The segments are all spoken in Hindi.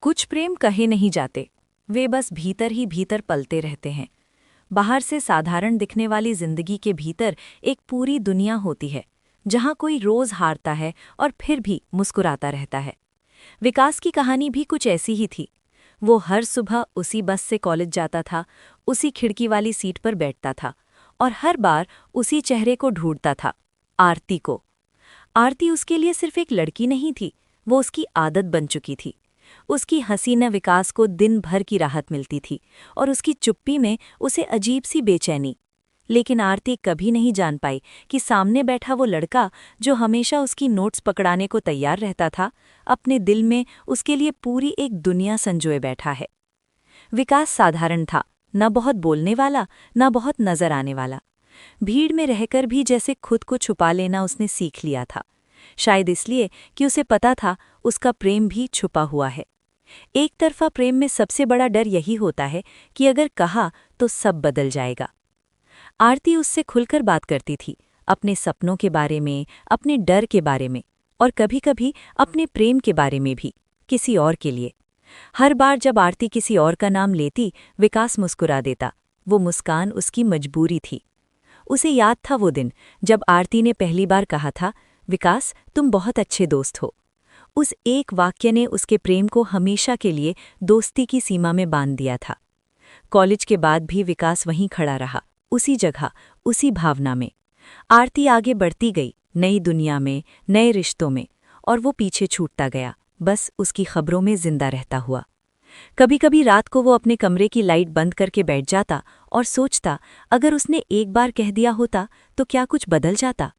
कुछ प्रेम कहे नहीं जाते, वे बस भीतर ही भीतर पलते रहते हैं। बाहर से साधारण दिखने वाली जिंदगी के भीतर एक पूरी दुनिया होती है, जहां कोई रोज हारता है और फिर भी मुस्कुराता रहता है। विकास की कहानी भी कुछ ऐसी ही थी। वो हर सुबह उसी बस से कॉलेज जाता था, उसी खिड़की वाली सीट पर बैठता था और हर बार उसी चेहरे को ढूंढता था, आरती को। आरती उसके लिए सिर्फ एक लड़की नहीं थी, वो उसकी आदत बन चुकी थी। उसकी हंसी न विकास को दिन भर की राहत मिलती थी और उसकी चुप्पी में उसे अजीब सी बेचैनी। लेकिन आरती कभी नहीं जान पाई कि सामने बैठा वो लड़का, जो हमेशा उसकी नोट्स पकड़ाने को तैयार रहता था, अपने दिल में उसके लिए पूरी एक दुनिया संजोए बैठा है। विकास साधारण था, न बहुत बोलने वाला, न बहुत नजर आने वाला। भीड़ में रहकर भी जैसे खुद को छुपा लेना उसने सीख लिया था, शायद इसलिए कि उसे पता था उसका प्रेम भी छुपा हुआ है। एक तरफा प्रेम में सबसे बड़ा डर यही होता है कि अगर कहा तो सब बदल जाएगा। आरती उससे खुलकर बात करती थी, अपने सपनों के बारे में, अपने डर के बारे में और कभी-कभी अपने प्रेम के बारे में भी, किसी और के लिए। हर बार जब आरती किसी और का नाम लेती, विकास मुस्कुरा देता। वो मुस्कान उसकी मजबूरी थी। उसे याद था वो दिन जब आरती ने पहली बार कहा था, विकास तुम बहुत अच्छे दोस्त हो। उस एक वाक्य ने उसके प्रेम को हमेशा के लिए दोस्ती की सीमा में बांध दिया था। कॉलेज के बाद भी विकास वहीं खड़ा रहा, उसी जगह, उसी भावना में। आरती आगे बढ़ती गई, नई दुनिया में, नए रिश्तों में, और वो पीछे छूटता गया, बस उसकी खबरों में जिंदा रहता हुआ। कभी कभी रात को वो अपने कमरे की लाइट बंद करके बैठ जाता और सोचता, अगर उसने एक बार कह दिया होता तो क्या कुछ बदल जाता।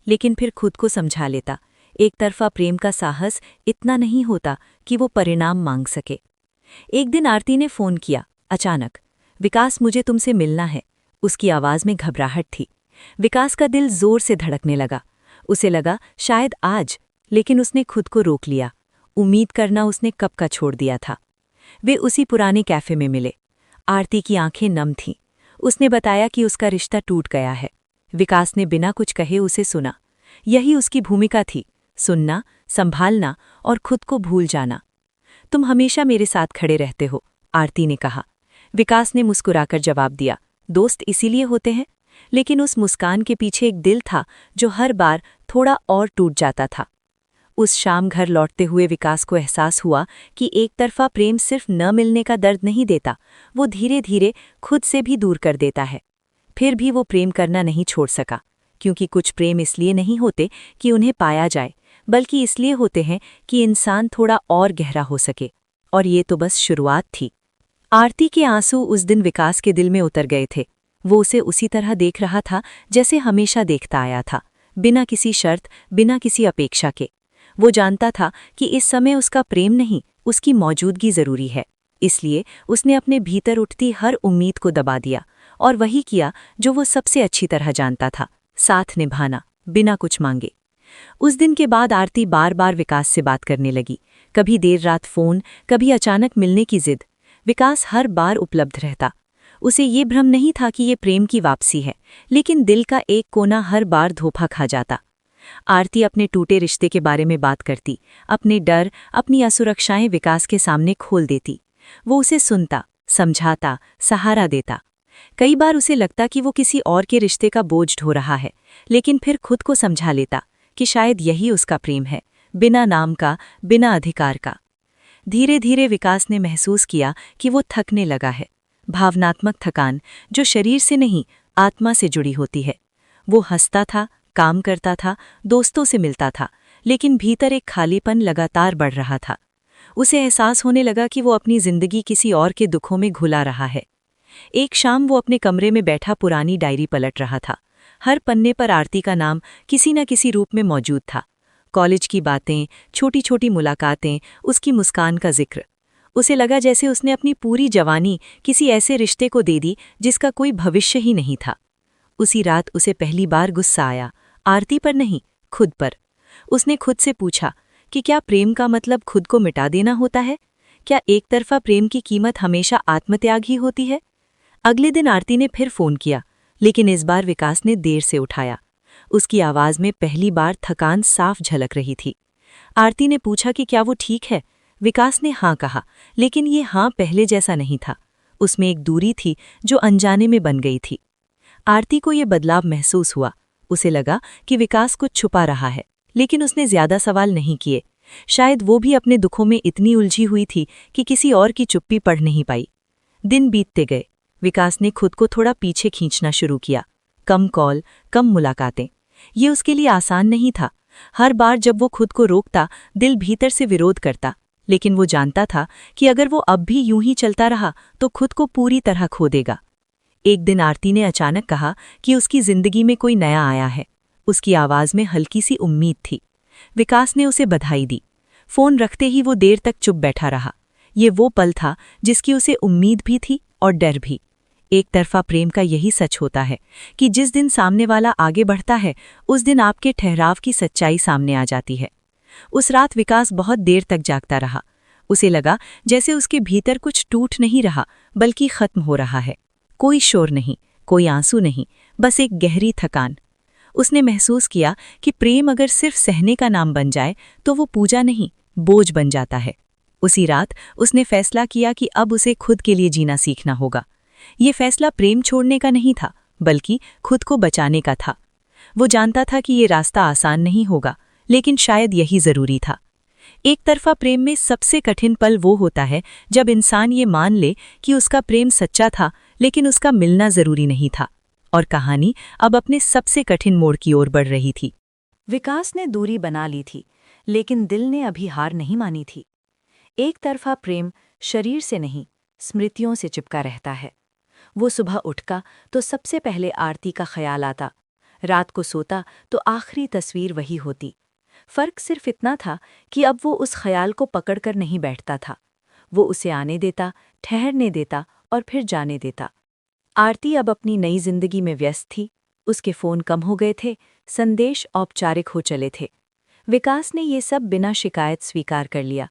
लेकिन फिर खुद को समझा लेता, एक तरफा प्रेम का साहस इतना नहीं होता कि वो परिणाम मांग सके। एक दिन आरती ने फोन किया, अचानक, विकास मुझे तुमसे मिलना है। उसकी आवाज में घबराहट थी। विकास का दिल जोर से धड़कने लगा। उसे लगा शायद आज, लेकिन उसने खुद को रोक लिया। उम्मीद करना उसने कब का छोड़ दिया था। वे उसी पुराने कैफे में मिले। आरती की आंखें नम थीं। उसने बताया कि उसका रिश्ता टूट गया है। विकास ने बिना कुछ कहे उसे सुना। यही उसकी भूमिका थी, सुनना, संभालना और खुद को भूल जाना। तुम हमेशा मेरे साथ खड़े रहते हो, आरती ने कहा। विकास ने मुस्कुराकर जवाब दिया, दोस्त इसीलिए होते हैं। लेकिन उस मुस्कान के पीछे एक दिल था जो हर बार थोड़ा और टूट जाता था। उस शाम घर लौटते हुए विकास को एहसास हुआ कि एक तरफा प्रेम सिर्फ न मिलने का दर्द नहीं देता, वो धीरे धीरे खुद से भी दूर कर देता है। फिर भी वो प्रेम करना नहीं छोड़ सका, क्योंकि कुछ प्रेम इसलिए नहीं होते कि उन्हें पाया जाए, बल्कि इसलिए होते हैं कि इंसान थोड़ा और गहरा हो सके। और ये तो बस शुरुआत थी। आरती के आंसू उस दिन विकास के दिल में उतर गए थे। वो उसे उसी तरह देख रहा था जैसे हमेशा देखता आया था, बिना किसी शर्त, बिना किसी अपेक्षा के। वो जानता था कि इस समय उसका प्रेम नहीं, उसकी मौजूदगी जरूरी है। इसलिए उसने अपने भीतर उठती हर उम्मीद को दबा दिया और वही किया जो वो सबसे अच्छी तरह जानता था, साथ निभाना, बिना कुछ मांगे। उस दिन के बाद आरती बार बार विकास से बात करने लगी, कभी देर रात फोन, कभी अचानक मिलने की जिद। विकास हर बार उपलब्ध रहता। उसे ये भ्रम नहीं था कि ये प्रेम की वापसी है, लेकिन दिल का एक कोना हर बार धोखा खा जाता। आरती अपने टूटे रिश्ते के बारे में बात करती, अपने डर, अपनी असुरक्षाएं विकास के सामने खोल देती। वो उसे सुनता, समझाता, सहारा देता। कई बार उसे लगता कि वो किसी और के रिश्ते का बोझ ढो रहा है, लेकिन फिर खुद को समझा लेता कि शायद यही उसका प्रेम है, बिना नाम का, बिना अधिकार का। धीरे धीरे विकास ने महसूस किया कि वो थकने लगा है, भावनात्मक थकान जो शरीर से नहीं, आत्मा से जुड़ी होती है। वो हंसता था, काम करता था, दोस्तों से मिलता था, लेकिन भीतर एक खालीपन लगातार बढ़ रहा था। उसे एहसास होने लगा कि वो अपनी जिंदगी किसी और के दुखों में घुला रहा है। एक शाम वो अपने कमरे में बैठा पुरानी डायरी पलट रहा था। हर पन्ने पर आरती का नाम किसी न किसी रूप में मौजूद था। कॉलेज की बातें, छोटी छोटी मुलाकातें, उसकी मुस्कान का जिक्र। उसे लगा जैसे उसने अपनी पूरी जवानी किसी ऐसे रिश्ते को दे दी जिसका कोई भविष्य ही नहीं था। उसी रात उसे पहली बार गुस्सा आया, आरती पर नहीं, खुद पर। उसने खुद से पूछा कि क्या प्रेम का मतलब खुद को मिटा देना होता है? क्या एक तरफा प्रेम की कीमत हमेशा आत्मत्याग ही होती है? अगले दिन आरती ने फिर फोन किया, लेकिन इस बार विकास ने देर से उठाया। उसकी आवाज में पहली बार थकान साफ झलक रही थी। आरती ने पूछा कि क्या वो ठीक है। विकास ने हाँ कहा, लेकिन ये हाँ पहले जैसा नहीं था। उसमें एक दूरी थी जो अनजाने में बन गई थी। आरती को ये बदलाव महसूस हुआ। उसे लगा कि विकास कुछ छुपा रहा है, लेकिन उसने ज्यादा सवाल नहीं किए। शायद वो भी अपने दुखों में इतनी उलझी हुई थी कि किसी और की चुप्पी पढ़ नहीं पाई। दिन बीतते गए। विकास ने खुद को थोड़ा पीछे खींचना शुरू किया। कम कॉल, कम मुलाकातें। ये उसके लिए आसान नहीं था। हर बार जब वो खुद को रोकता, दिल भीतर से विरोध करता। लेकिन वो जानता था कि अगर वो अब भी यूं ही चलता रहा तो खुद को पूरी तरह खो देगा। एक दिन आरती ने अचानक कहा कि उसकी जिंदगी में कोई नया आया है। उसकी आवाज में हल्की सी उम्मीद थी। विकास ने उसे बधाई दी। फोन रखते ही वो देर तक चुप बैठा रहा। ये वो पल था जिसकी उसे उम्मीद भी थी और डर भी। एक तरफा प्रेम का यही सच होता है कि जिस दिन सामने वाला आगे बढ़ता है, उस दिन आपके ठहराव की सच्चाई सामने आ जाती है। उस रात विकास बहुत देर तक जागता रहा। उसे लगा जैसे उसके भीतर कुछ टूट नहीं रहा, बल्कि खत्म हो रहा है। कोई शोर नहीं, कोई आंसू नहीं, बस एक गहरी थकान। उसने महसूस किया कि प्रेम अगर सिर्फ सहने का नाम बन जाए तो वो पूजा नहीं, बोझ बन जाता है। उसी रात उसने फैसला किया कि अब उसे खुद के लिए जीना सीखना होगा। ये फैसला प्रेम छोड़ने का नहीं था, बल्कि खुद को बचाने का था। वो जानता था कि ये रास्ता आसान नहीं होगा, लेकिन शायद यही जरूरी था। एक तरफा प्रेम में सबसे कठिन पल वो होता है जब इंसान ये मान ले कि उसका प्रेम सच्चा था, लेकिन उसका मिलना जरूरी नहीं था। और कहानी अब अपने सबसे कठिन मोड़ की ओर बढ़ रही थी। विकास ने दूरी बना ली थी, लेकिन दिल ने अभी हार नहीं मानी थी। एक तरफा प्रेम शरीर से नहीं, स्मृतियों से चिपका रहता है। वो सुबह उठता तो सबसे पहले आरती का ख्याल आता। रात को सोता तो आखिरी तस्वीर वही होती। फर्क सिर्फ इतना था कि अब वो उस ख्याल को पकड़कर नहीं बैठता था। वो उसे आने देता, ठहरने देता और फिर जाने देता। आरती अब अपनी नई जिंदगी में व्यस्त थी। उसके फ़ोन कम हो गए थे, संदेश औपचारिक हो चले थे। विकास ने ये सब बिना शिकायत स्वीकार कर लिया।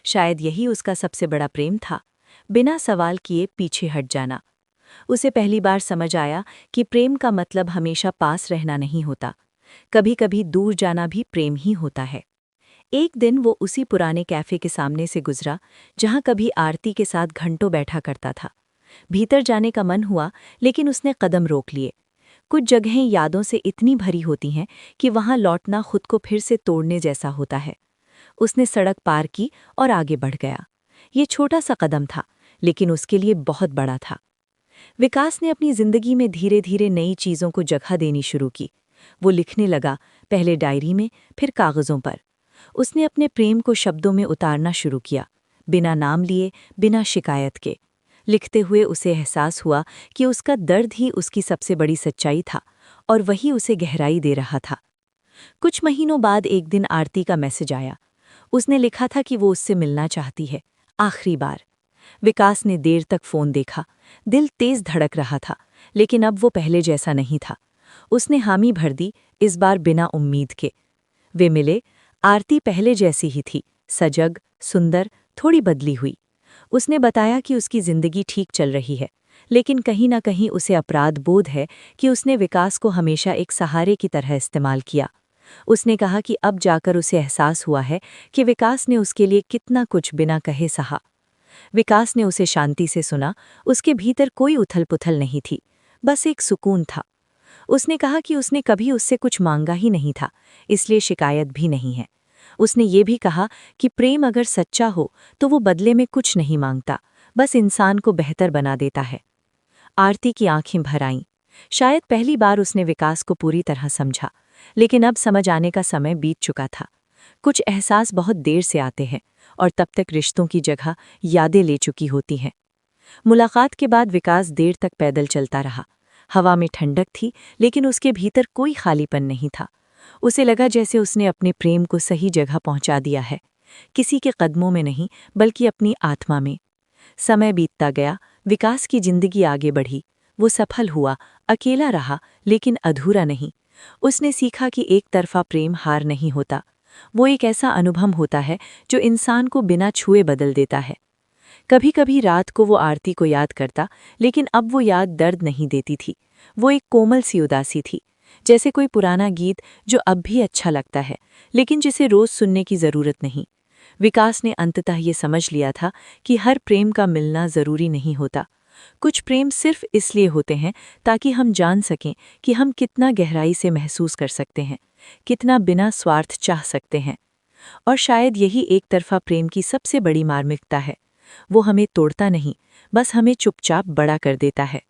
शायद यही उसका सबसे बड़ा प्रेम था, बिना सवाल किए पीछे हट जाना। उसे पहली बार समझ आया कि प्रेम का मतलब हमेशा पास रहना नहीं होता, कभी-कभी दूर जाना भी प्रेम ही होता है। एक दिन वो उसी पुराने कैफे के सामने से गुजरा, जहां कभी आरती के साथ घंटों बैठा करता था। भीतर जाने का मन हुआ, लेकिन उसने कदम रोक लिए। कुछ जगहें यादों से इतनी भरी होती हैं कि वहां लौटना खुद को फिर से तोड़ने जैसा होता है। उसने सड़क पार की और आगे बढ़ गया। ये छोटा सा कदम था, लेकिन उसके लिए बहुत बड़ा था। विकास ने अपनी जिंदगी में धीरे धीरे नई चीज़ों को जगह देनी शुरू की। वो लिखने लगा, पहले डायरी में, फिर कागज़ों पर। उसने अपने प्रेम को शब्दों में उतारना शुरू किया, बिना नाम लिए, बिना शिकायत के। लिखते हुए उसे एहसास हुआ कि उसका दर्द ही उसकी सबसे बड़ी सच्चाई था, और वही उसे गहराई दे रहा था। कुछ महीनों बाद एक दिन आरती का मैसेज आया। उसने लिखा था कि वो उससे मिलना चाहती है, आखिरी बार। विकास ने देर तक फ़ोन देखा। दिल तेज धड़क रहा था, लेकिन अब वो पहले जैसा नहीं था। उसने हामी भर दी, इस बार बिना उम्मीद के। वे मिले। आरती पहले जैसी ही थी, सजग, सुंदर, थोड़ी बदली हुई। उसने बताया कि उसकी जिंदगी ठीक चल रही है, लेकिन कहीं ना कहीं उसे अपराध बोध है कि उसने विकास को हमेशा एक सहारे की तरह इस्तेमाल किया। उसने कहा कि अब जाकर उसे एहसास हुआ है कि विकास ने उसके लिए कितना कुछ बिना कहे सहा। विकास ने उसे शांति से सुना। उसके भीतर कोई उथल-पुथल नहीं थी, बस एक सुकून था। उसने कहा कि उसने कभी उससे कुछ मांगा ही नहीं था, इसलिए शिकायत भी नहीं है। उसने ये भी कहा कि प्रेम अगर सच्चा हो तो वो बदले में कुछ नहीं मांगता, बस इंसान को बेहतर बना देता है। आरती की आंखें भर आईं। शायद पहली बार उसने विकास को पूरी तरह समझा, लेकिन अब समझ आने का समय बीत चुका था। कुछ एहसास बहुत देर से आते हैं, और तब तक रिश्तों की जगह यादें ले चुकी होती हैं। मुलाकात के बाद विकास देर तक पैदल चलता रहा। हवा में ठंडक थी, लेकिन उसके भीतर कोई खालीपन नहीं था। उसे लगा जैसे उसने अपने प्रेम को सही जगह पहुंचा दिया है, किसी के कदमों में नहीं, बल्कि अपनी आत्मा में। समय बीतता गया, विकास की जिंदगी आगे बढ़ी। वो सफल हुआ, अकेला रहा, लेकिन अधूरा नहीं। उसने सीखा कि एक तरफा प्रेम हार नहीं होता। वो एक ऐसा अनुभव होता है जो इंसान को बिना छुए बदल देता है। कभी कभी रात को वो आरती को याद करता, लेकिन अब वो याद दर्द नहीं देती थी। वो एक कोमल सी उदासी थी, जैसे कोई पुराना गीत जो अब भी अच्छा लगता है, लेकिन जिसे रोज सुनने की जरूरत नहीं। विकास ने अंततः ये समझ लिया था कि हर प्रेम का मिलना ज़रूरी नहीं होता। कुछ प्रेम सिर्फ इसलिए होते हैं ताकि हम जान सकें कि हम कितना गहराई से महसूस कर सकते हैं, कितना बिना स्वार्थ चाह सकते हैं। और शायद यही एक तरफा प्रेम की सबसे बड़ी मार्मिकता है। वो हमें तोड़ता नहीं, बस हमें चुपचाप बड़ा कर देता है।